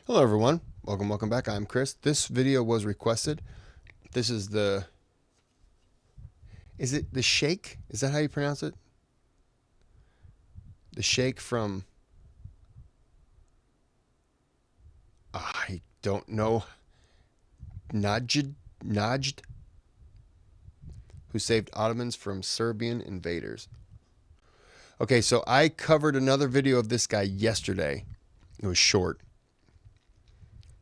Hello everyone, welcome back. I'm Kris. This video was requested. This is is it the Sheikh? Is that how you pronounce it? The Sheikh from, I don't know, Najd, who saved Ottomans from Serbian invaders. Okay, so I covered another video of this guy yesterday. It was short.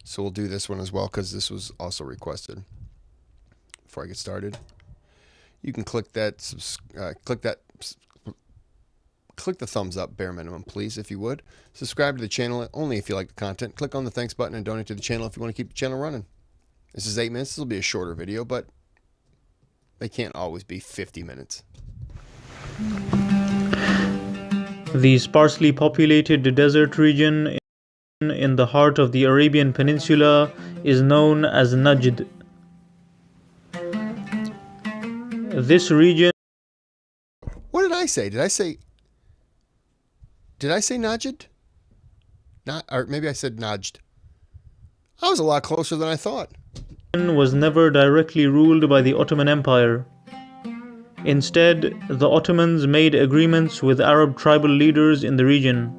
So we'll do this one as well because this was also requested. Before I get started, you can click the thumbs up, bare minimum, please, if you would. Subscribe to the channel only if you like the content. Click on the thanks button and donate to the channel if you want to keep the channel running. This is 8 minutes. This will be a shorter video, but they can't always be 50 minutes. The sparsely populated desert region in the heart of the Arabian Peninsula is known as Najd. This region... What did I say? Did I say Najd? Or maybe I said Najd. I was a lot closer than I thought. Was never directly ruled by the Ottoman Empire. Instead, the Ottomans made agreements with Arab tribal leaders in the region.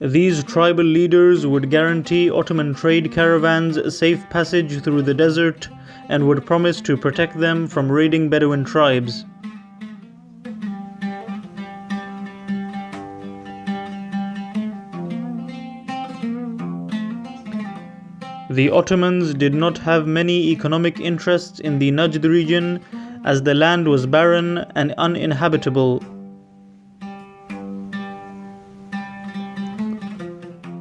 These tribal leaders would guarantee Ottoman trade caravans safe passage through the desert and would promise to protect them from raiding Bedouin tribes. The Ottomans did not have many economic interests in the Najd region as the land was barren and uninhabitable.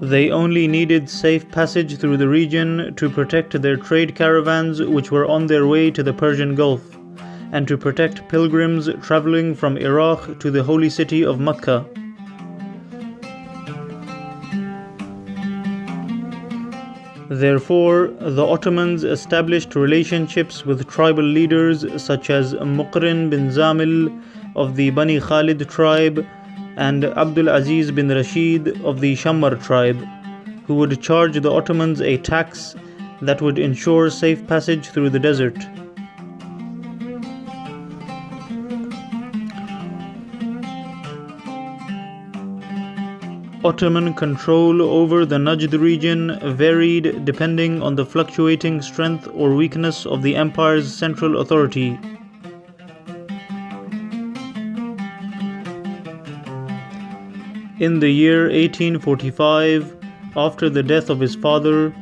They only needed safe passage through the region to protect their trade caravans which were on their way to the Persian Gulf, and to protect pilgrims traveling from Iraq to the holy city of Mecca. Therefore, the Ottomans established relationships with tribal leaders such as Muqrin bin Zamil of the Bani Khalid tribe and Abdul Aziz bin Rashid of the Shammar tribe, who would charge the Ottomans a tax that would ensure safe passage through the desert. Ottoman control over the Najd region varied depending on the fluctuating strength or weakness of the empire's central authority. In the year 1845, after the death of his father,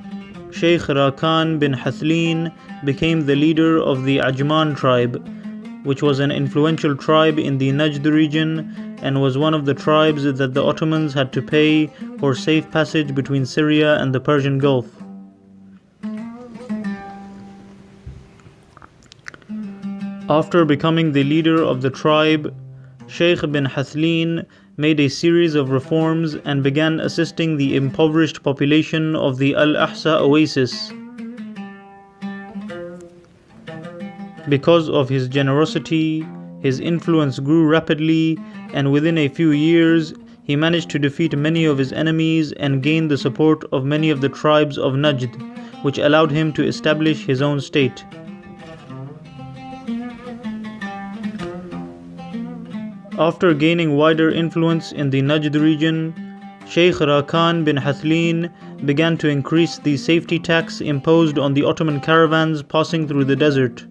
Sheikh Rakan bin Hithlain became the leader of the Ajman tribe, which was an influential tribe in the Najd region and was one of the tribes that the Ottomans had to pay for safe passage between Syria and the Persian Gulf. After becoming the leader of the tribe, Sheikh bin Hithlain made a series of reforms and began assisting the impoverished population of the Al-Ahsa oasis. Because of his generosity, his influence grew rapidly, and within a few years, he managed to defeat many of his enemies and gain the support of many of the tribes of Najd, which allowed him to establish his own state. After gaining wider influence in the Najd region, Sheikh Rakan bin Hithlain began to increase the safety tax imposed on the Ottoman caravans passing through the desert.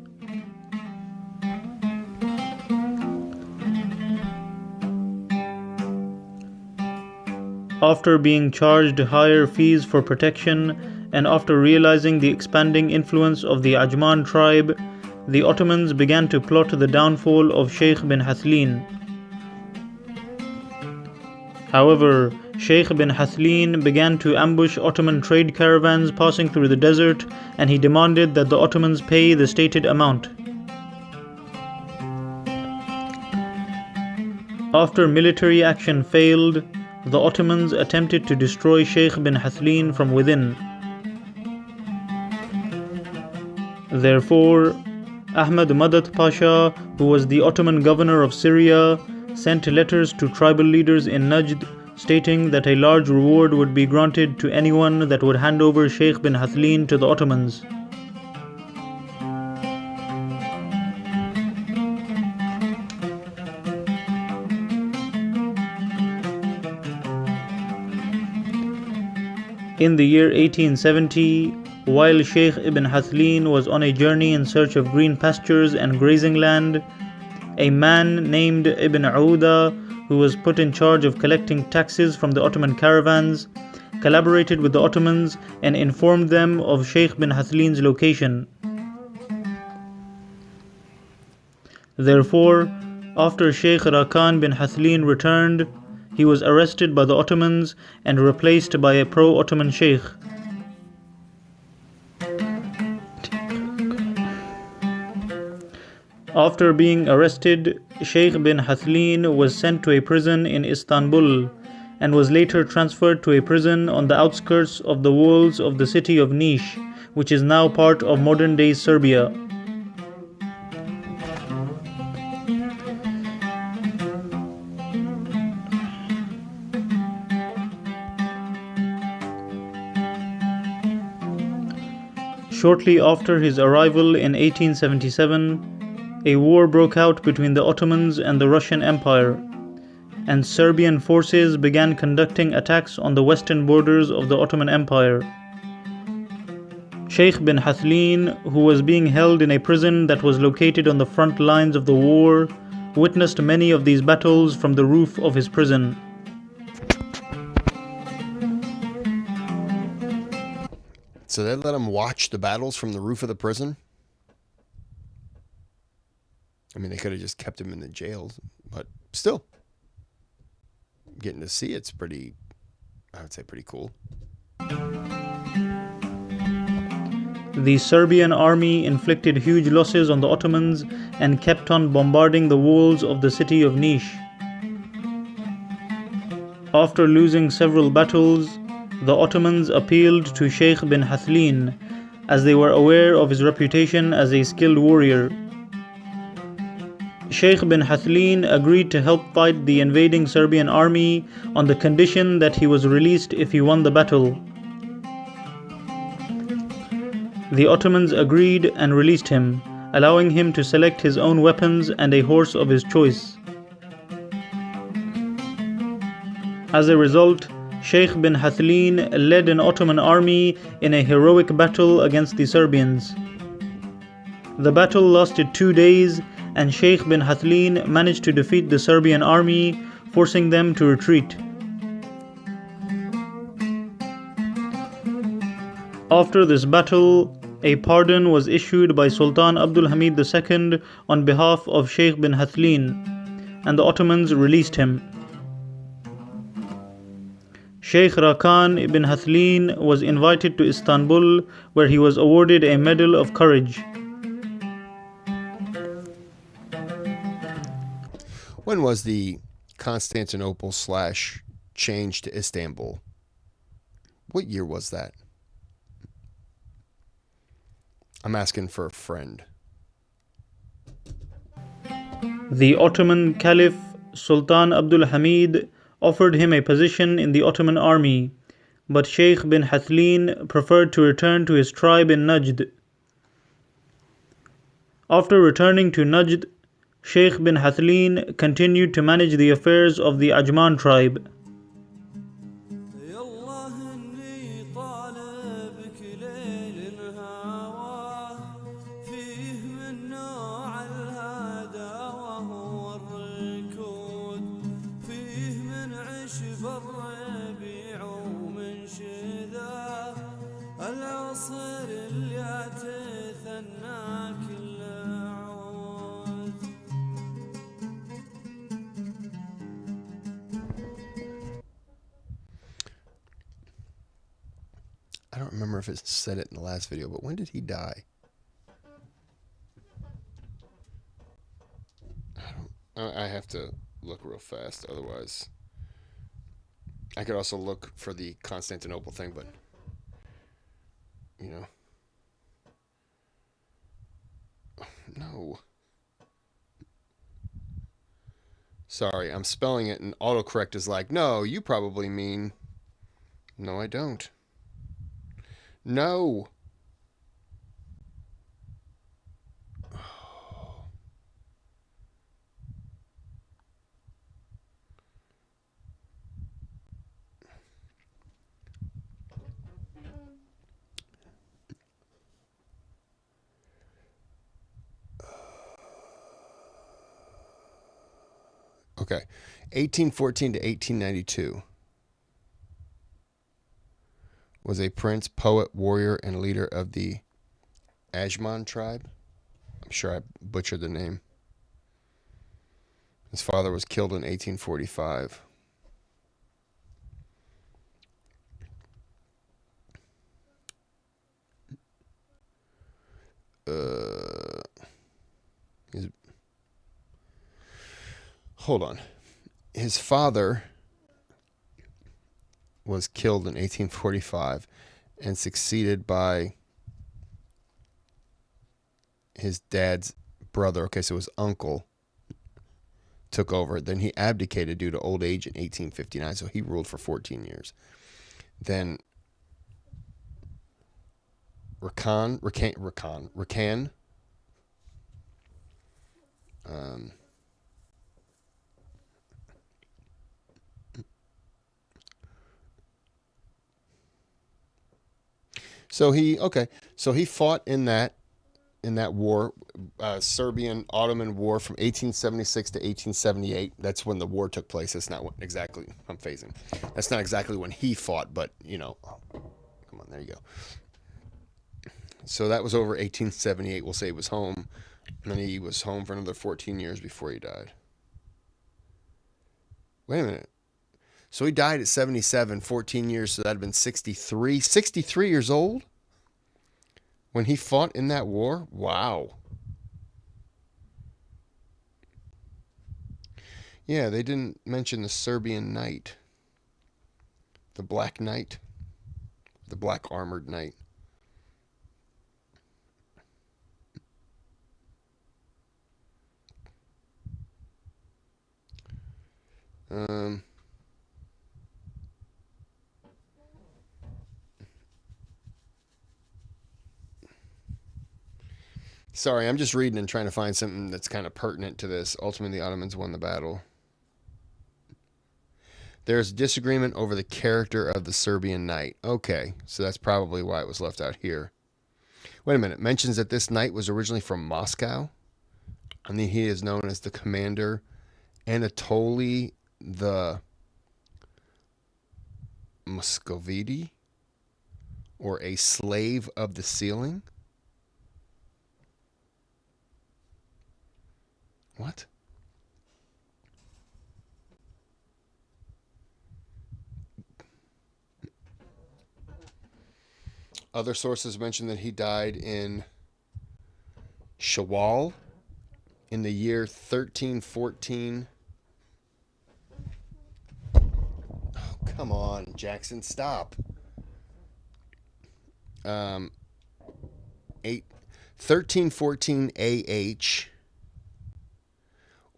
After being charged higher fees for protection, and after realizing the expanding influence of the Ajman tribe, the Ottomans began to plot the downfall of Sheikh bin Hithlain. However, Sheikh bin Hithlain began to ambush Ottoman trade caravans passing through the desert, and he demanded that the Ottomans pay the stated amount. After military action failed, the Ottomans attempted to destroy Sheikh bin Hithlain from within. Therefore, Ahmad Madad Pasha, who was the Ottoman governor of Syria, sent letters to tribal leaders in Najd stating that a large reward would be granted to anyone that would hand over Sheikh bin Hithlain to the Ottomans. In the year 1870, while Sheikh ibn Hithlain was on a journey in search of green pastures and grazing land, a man named Ibn Auda, who was put in charge of collecting taxes from the Ottoman caravans, collaborated with the Ottomans and informed them of Sheikh bin Hithlain's location. Therefore, after Sheikh Rakan bin Hithlain returned, he was arrested by the Ottomans and replaced by a pro-Ottoman Sheikh. After being arrested, Sheikh bin Hithlain was sent to a prison in Istanbul and was later transferred to a prison on the outskirts of the walls of the city of Niš, which is now part of modern-day Serbia. Shortly after his arrival in 1877, a war broke out between the Ottomans and the Russian Empire, and Serbian forces began conducting attacks on the western borders of the Ottoman Empire. Sheikh bin Hithlain, who was being held in a prison that was located on the front lines of the war, witnessed many of these battles from the roof of his prison. So they let him watch the battles from the roof of the prison? I mean, they could have just kept him in the jails, but still, getting to see it's pretty, I would say, pretty cool. The Serbian army inflicted huge losses on the Ottomans and kept on bombarding the walls of the city of Niš. After losing several battles, the Ottomans appealed to Sheikh bin Hithlain, as they were aware of his reputation as a skilled warrior. Sheikh bin Hithlain agreed to help fight the invading Serbian army on the condition that he was released if he won the battle. The Ottomans agreed and released him, allowing him to select his own weapons and a horse of his choice. As a result, Sheikh bin Hithlain led an Ottoman army in a heroic battle against the Serbians. The battle lasted 2 days, and Sheikh bin Hithlain managed to defeat the Serbian army, forcing them to retreat. After this battle, a pardon was issued by Sultan Abdul Hamid II on behalf of Sheikh bin Hithlain, and the Ottomans released him. Sheikh Rakan ibn Hithlain was invited to Istanbul, where he was awarded a Medal of Courage. When was the Constantinople / change to Istanbul? What year was that? I'm asking for a friend. The Ottoman Caliph Sultan Abdul Hamid offered him a position in the Ottoman army, but Sheikh bin Hithlain preferred to return to his tribe in Najd. After returning to Najd, Sheikh bin Hithlain continued to manage the affairs of the Ajman tribe. I don't remember if it said it in the last video, but when did he die? I have to look real fast, otherwise. I could also look for the Constantinople thing, but you know. No. Sorry, I'm spelling it, and autocorrect is like, no, you probably mean. No, I don't. No. Okay. 1814 to 1892 was a prince, poet, warrior, and leader of the Ajman tribe. I'm sure I butchered the name. His father was killed in 1845. His, hold on. His father was killed in 1845 and succeeded by his dad's brother. Okay, so his uncle took over. Then he abdicated due to old age in 1859, so he ruled for 14 years. Then Rakan. So he fought in that war, Serbian Ottoman War from 1876 to 1878. That's when the war took place. That's not what exactly I'm phasing. That's not exactly when he fought, but oh, come on, there you go. So that was over 1878. We'll say he was home, and then he was home for another 14 years before he died. Wait a minute. So he died at 77, 14 years, so that'd have been 63. 63 years old when he fought in that war? Wow. Yeah, they didn't mention the Serbian knight, the black knight, the black armored knight. Um, Sorry, I'm just reading and trying to find something that's kind of pertinent to this. Ultimately, the Ottomans won the battle. There's disagreement over the character of the Serbian knight. Okay, so that's probably why it was left out here. Wait a minute. Mentions that this knight was originally from Moscow. I mean, he is known as the commander Anatoly the Muscovite, or a slave of the ceiling. What? Other sources mention that he died in Shawwal in the year 1314. Oh, come on, Jackson, stop. Um, 1314 AH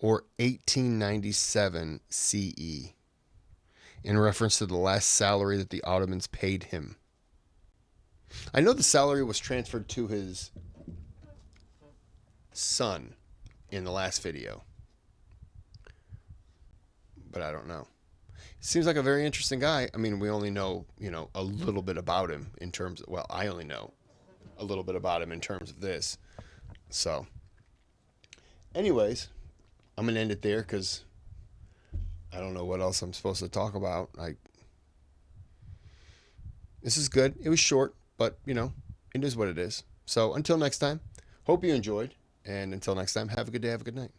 or 1897 CE, in reference to the last salary that the Ottomans paid him. I know the salary was transferred to his son in the last video, but I don't know. Seems like a very interesting guy. I mean, we only know, a little bit about him in terms of, well, I only know a little bit about him in terms of this. So, anyways, I'm going to end it there because I don't know what else I'm supposed to talk about. This is good. It was short, but, it is what it is. So, until next time, hope you enjoyed. And until next time, have a good day, have a good night.